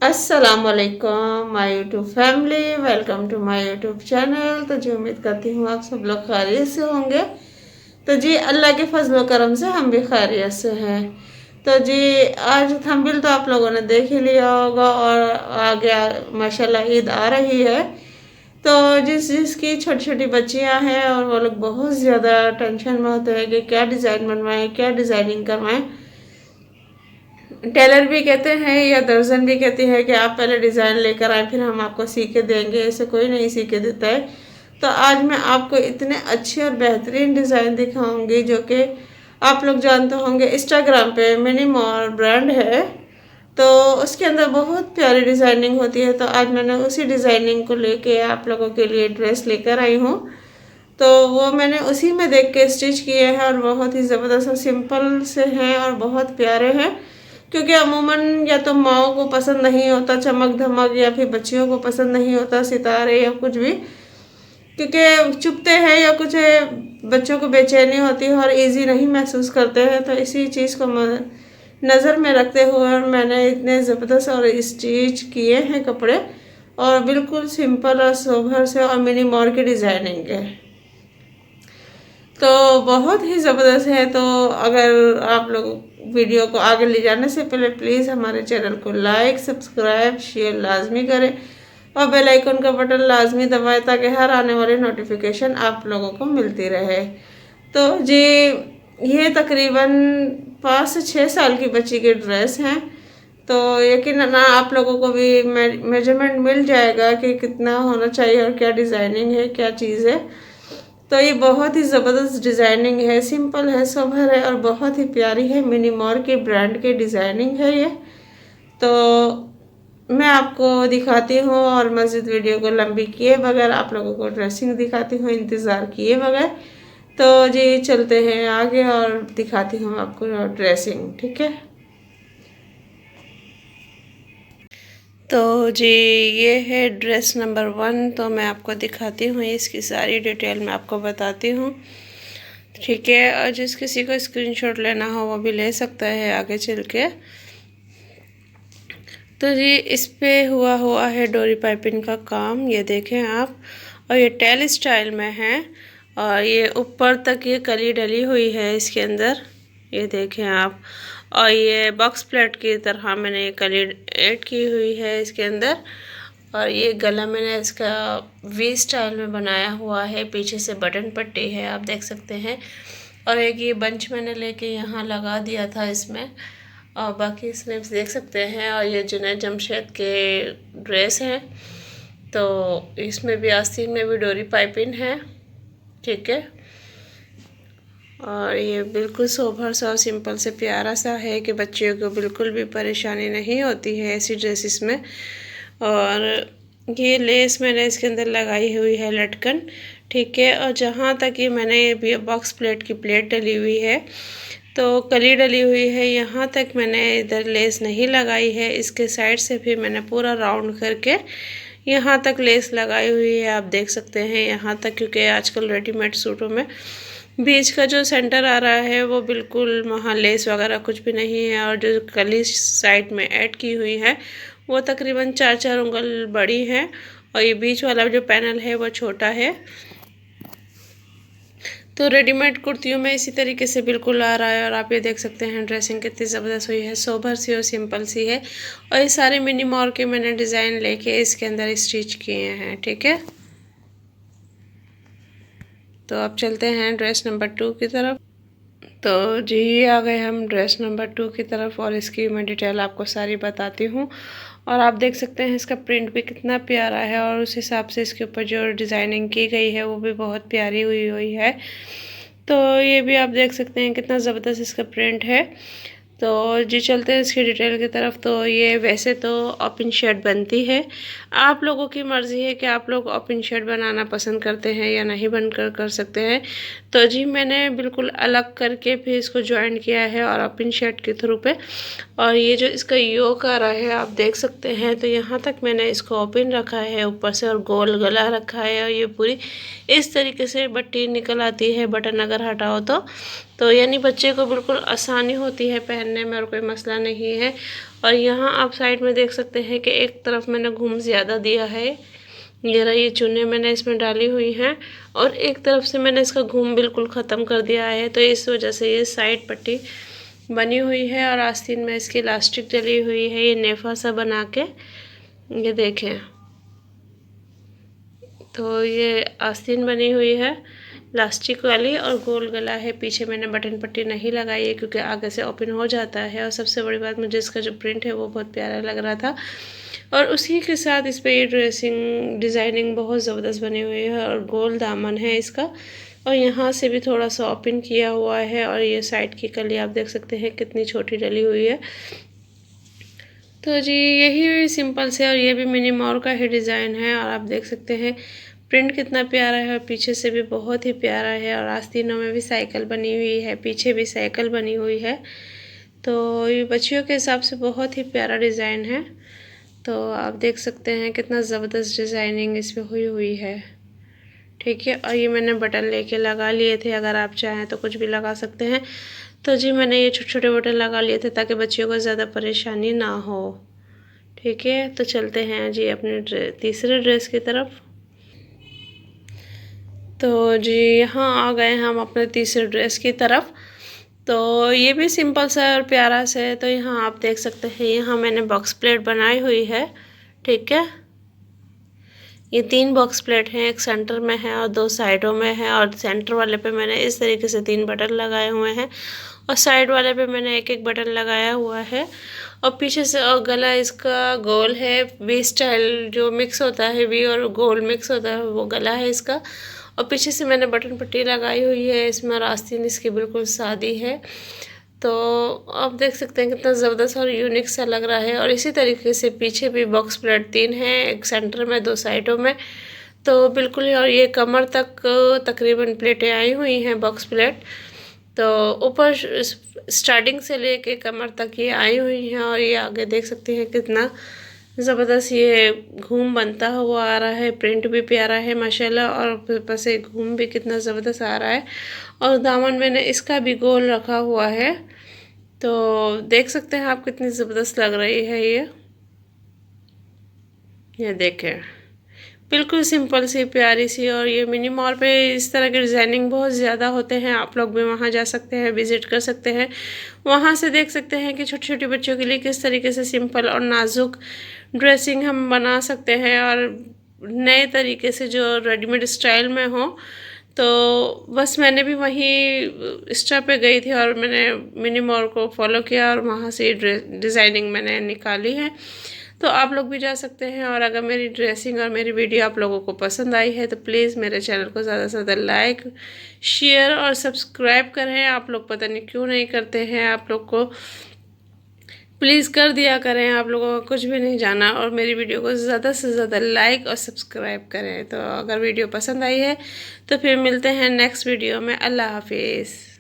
अस्सलामुअलैकुम my YouTube family, welcome to my YouTube channel. तो जी उम्मीद करती हूँ आप सब लोग खैरियत से होंगे। तो जी अल्लाह के फजल करम से हम भी खैरियत से हैं। तो जी आज थंबनेल तो आप लोगों ने देख ही लिया होगा और आगे माशाल्लाह ईद आ रही है। तो जिसकी छोटी छोटी बच्चियां हैं और वो लोग बहुत ज़्यादा टेंशन में होते हैं कि क्या डिज़ाइन बनवाएं, क्या डिज़ाइनिंग करवाएं। टेलर भी कहते हैं या दर्जन भी कहती है कि आप पहले डिज़ाइन लेकर आए फिर हम आपको सी के देंगे, ऐसे कोई नहीं सी के देता है। तो आज मैं आपको इतने अच्छे और बेहतरीन डिज़ाइन दिखाऊंगी जो कि आप लोग जानते होंगे इंस्टाग्राम पे मिनी मॉल ब्रांड है, तो उसके अंदर बहुत प्यारी डिज़ाइनिंग होती है। तो आज मैंने उसी डिज़ाइनिंग को लेके आप लोगों के लिए ड्रेस लेकर आई हूँ। तो वो मैंने उसी में देख के स्टिच किए हैं और बहुत ही ज़बरदस्त और सिंपल से हैं और बहुत प्यारे हैं। क्योंकि अमूमन या तो माओ को पसंद नहीं होता चमक धमक या फिर बच्चियों को पसंद नहीं होता सितारे या कुछ भी, क्योंकि चुभते हैं या कुछ बच्चों को बेचैनी होती है और इजी नहीं महसूस करते हैं। तो इसी चीज़ को नज़र में रखते हुए और मैंने इतने ज़बरदस्त और स्टिच किए हैं कपड़े, और बिल्कुल सिंपल और सोबर से और मिनी मोर की डिज़ाइनिंग है। तो बहुत ही ज़बरदस्त है। तो अगर आप लोग वीडियो को आगे ले जाने से पहले प्लीज़ हमारे चैनल को लाइक सब्सक्राइब शेयर लाजमी करें और बेल आइकन का बटन लाजमी दबाएं ताकि हर आने वाली नोटिफिकेशन आप लोगों को मिलती रहे। तो जी ये तकरीबन 5 से 6 साल की बच्ची की ड्रेस हैं। तो यकीनन आप लोगों को भी मेजरमेंट मिल जाएगा कि कितना होना चाहिए और क्या डिज़ाइनिंग है क्या चीज़ है। तो ये बहुत ही ज़बरदस्त डिज़ाइनिंग है, सिंपल है, सोबर है और बहुत ही प्यारी है। मिनी मॉर के ब्रांड की डिज़ाइनिंग है ये। तो मैं आपको दिखाती हूँ और मज़ीद वीडियो को लंबी किए बगैर आप लोगों को ड्रेसिंग दिखाती हूँ इंतज़ार किए बगैर। तो जी चलते हैं आगे और दिखाती हूँ आपको ड्रेसिंग, ठीक है। तो जी ये है ड्रेस नंबर 1। तो मैं आपको दिखाती हूँ, इसकी सारी डिटेल मैं आपको बताती हूँ, ठीक है। और जिस किसी को स्क्रीनशॉट लेना हो वो भी ले सकता है आगे चल के। तो जी इस पे हुआ है डोरी पाइपिंग का काम, ये देखें आप। और ये टेल स्टाइल में है और ये ऊपर तक ये कली डली हुई है इसके अंदर, ये देखें आप। और ये बॉक्स प्लेट की तरह मैंने ये कली ऐड की हुई है इसके अंदर। और ये गला मैंने इसका वी स्टाइल में बनाया हुआ है, पीछे से बटन पट्टी है आप देख सकते हैं। और एक ये बंच मैंने लेके यहाँ लगा दिया था इसमें, और बाकी स्लीव्स देख सकते हैं। और ये जुनैद जमशेद के ड्रेस हैं, तो इसमें भी आस्तीन में भी डोरी पाइपिंग है, ठीक है। और ये बिल्कुल सोबर सा और सिंपल से प्यारा सा है कि बच्चियों को बिल्कुल भी परेशानी नहीं होती है ऐसी ड्रेसेस में। और ये लेस मैंने इसके अंदर लगाई हुई है लटकन, ठीक है। और जहाँ तक ये मैंने बॉक्स प्लेट की प्लेट डली हुई है तो कली डली हुई है, यहाँ तक मैंने इधर लेस नहीं लगाई है। इसके साइड से भी मैंने पूरा राउंड करके यहाँ तक लेस लगाई हुई है, आप देख सकते हैं यहाँ तक। क्योंकि आजकल रेडीमेड सूटों में बीच का जो सेंटर आ रहा है वो बिल्कुल वहाँ लेस वगैरह कुछ भी नहीं है। और जो कली साइड में ऐड की हुई है वो तकरीबन 4-4 उंगल बड़ी है और ये बीच वाला जो पैनल है वो छोटा है। तो रेडीमेड कुर्तियों में इसी तरीके से बिल्कुल आ रहा है। और आप ये देख सकते हैं ड्रेसिंग कितनी ज़बरदस्त हुई है, सोबर सी और सिंपल सी है। और ये सारे मिनी मॉर के मैंने डिज़ाइन लेके इसके अंदर स्टिच किए हैं, ठीक है। तो अब चलते हैं ड्रेस नंबर 2 की तरफ। तो जी आ गए हम ड्रेस नंबर 2 की तरफ और इसकी मैं डिटेल आपको सारी बताती हूँ। और आप देख सकते हैं इसका प्रिंट भी कितना प्यारा है और उस हिसाब से इसके ऊपर जो डिज़ाइनिंग की गई है वो भी बहुत प्यारी हुई है। तो ये भी आप देख सकते हैं कितना ज़बरदस्त इसका प्रिंट है। तो जी चलते हैं इसकी डिटेल की तरफ। तो ये वैसे तो ओपन शर्ट बनती है, आप लोगों की मर्ज़ी है कि आप लोग ओपन शर्ट बनाना पसंद करते हैं या नहीं बनकर कर सकते हैं। तो जी मैंने बिल्कुल अलग करके फिर इसको ज्वाइन किया है और ओपन शर्ट के थ्रू पे। और ये जो इसका योक आ रहा है आप देख सकते हैं, तो यहाँ तक मैंने इसको ओपन रखा है ऊपर से और गोल गला रखा है। और ये पूरी इस तरीके से बट्टी निकल आती है बटन अगर हटाओ तो यानी बच्चे को बिल्कुल आसानी होती है पहनने में और कोई मसला नहीं है। और यहाँ आप साइड में देख सकते हैं कि एक तरफ मैंने घूम ज़्यादा दिया है। ये रही चुन्नी मैंने इसमें डाली हुई हैं और एक तरफ से मैंने इसका घूम बिल्कुल ख़त्म कर दिया है, तो इस वजह से ये साइड पट्टी बनी हुई है। और आस्तीन में इसकी इलास्टिक डली हुई है, ये नेफा सा बना के, ये देखें। तो ये आस्तीन बनी हुई है इलास्टिक वाली और गोल गला है। पीछे मैंने बटन पट्टी नहीं लगाई है क्योंकि आगे से ओपन हो जाता है। और सबसे बड़ी बात, मुझे इसका जो प्रिंट है वो बहुत प्यारा लग रहा था और उसी के साथ इस पर ये ड्रेसिंग डिज़ाइनिंग बहुत ज़बरदस्त बनी हुई है और गोल दामन है इसका। और यहाँ से भी थोड़ा सा ओपन किया हुआ है और ये साइड की कली आप देख सकते हैं कितनी छोटी डली हुई है। तो जी यही सिंपल से, और ये भी मिनी मोर का ही डिज़ाइन है और आप देख सकते हैं प्रिंट कितना प्यारा है और पीछे से भी बहुत ही प्यारा है। और आस्तीनों में भी साइकिल बनी हुई है, पीछे भी साइकिल बनी हुई है। तो ये बच्चियों के हिसाब से बहुत ही प्यारा डिज़ाइन है। तो आप देख सकते हैं कितना ज़बरदस्त डिज़ाइनिंग इस पर हुई है। ठीक है, और ये मैंने बटन लेके लगा लिए थे, अगर आप चाहें तो कुछ भी लगा सकते हैं। तो जी मैंने ये छोटे छोटे बटन लगा लिए थे ताकि बच्चियों को ज़्यादा परेशानी ना हो। ठीक है, तो चलते हैं जी अपने तीसरे ड्रेस की तरफ। तो जी यहाँ आ गए हम अपने तीसरे ड्रेस की तरफ। तो ये भी सिंपल सा और प्यारा सा है। तो यहाँ आप देख सकते हैं, यहाँ मैंने बॉक्स प्लेट बनाई हुई है। ठीक है, ये 3 बॉक्स प्लेट हैं, एक सेंटर में है और 2 साइडों में है। और सेंटर वाले पे मैंने इस तरीके से 3 बटन लगाए हुए हैं और साइड वाले पे मैंने एक एक बटन लगाया हुआ है। और पीछे से और गला इसका गोल है, वी स्टाइल जो मिक्स होता है, वी और गोल मिक्स होता है, वो गला है इसका। और पीछे से मैंने बटन पट्टी लगाई हुई है इसमें, आस्तीन इसकी बिल्कुल सादी है। तो आप देख सकते हैं कितना ज़बरदस्त और यूनिक सा लग रहा है। और इसी तरीके से पीछे भी बॉक्स प्लेट 3 हैं, एक सेंटर में 2 साइडों में। तो बिल्कुल, और ये कमर तक तकरीबन प्लेटें आई हुई हैं बॉक्स प्लेट। तो ऊपर स्टार्टिंग से लेके कमर तक ये आई हुई हैं। और ये आगे देख सकते हैं कितना ज़बरदस्त ये घूम बनता हुआ आ रहा है। प्रिंट भी प्यारा है माशाल्लाह और ऊपर से घूम भी कितना ज़बरदस्त आ रहा है। और दामन मैंने इसका भी गोल रखा हुआ है। तो देख सकते हैं आप कितनी ज़बरदस्त लग रही है ये देखें, बिल्कुल सिंपल सी प्यारी सी। और ये मिनी मॉल पे इस तरह के डिज़ाइनिंग बहुत ज़्यादा होते हैं, आप लोग भी वहाँ जा सकते हैं, विज़िट कर सकते हैं। वहाँ से देख सकते हैं कि छोटे छोटे बच्चों के लिए किस तरीके से सिंपल और नाजुक ड्रेसिंग हम बना सकते हैं और नए तरीके से जो रेडीमेड स्टाइल में हो। तो बस मैंने भी वहीं इंस्टा पे गई थी और मैंने मिनी मॉल को फॉलो किया और वहाँ से डिज़ाइनिंग मैंने निकाली है। तो आप लोग भी जा सकते हैं। और अगर मेरी ड्रेसिंग और मेरी वीडियो आप लोगों को पसंद आई है तो प्लीज़ मेरे चैनल को ज़्यादा से ज़्यादा लाइक, शेयर और सब्सक्राइब करें। आप लोग पता नहीं क्यों नहीं करते हैं, आप लोग को प्लीज़ कर दिया करें, आप लोगों को कुछ भी नहीं जाना। और मेरी वीडियो को ज़्यादा से ज़्यादा लाइक और सब्सक्राइब करें। तो अगर वीडियो पसंद आई है तो फिर मिलते हैं नेक्स्ट वीडियो में। अल्लाह हाफिज़।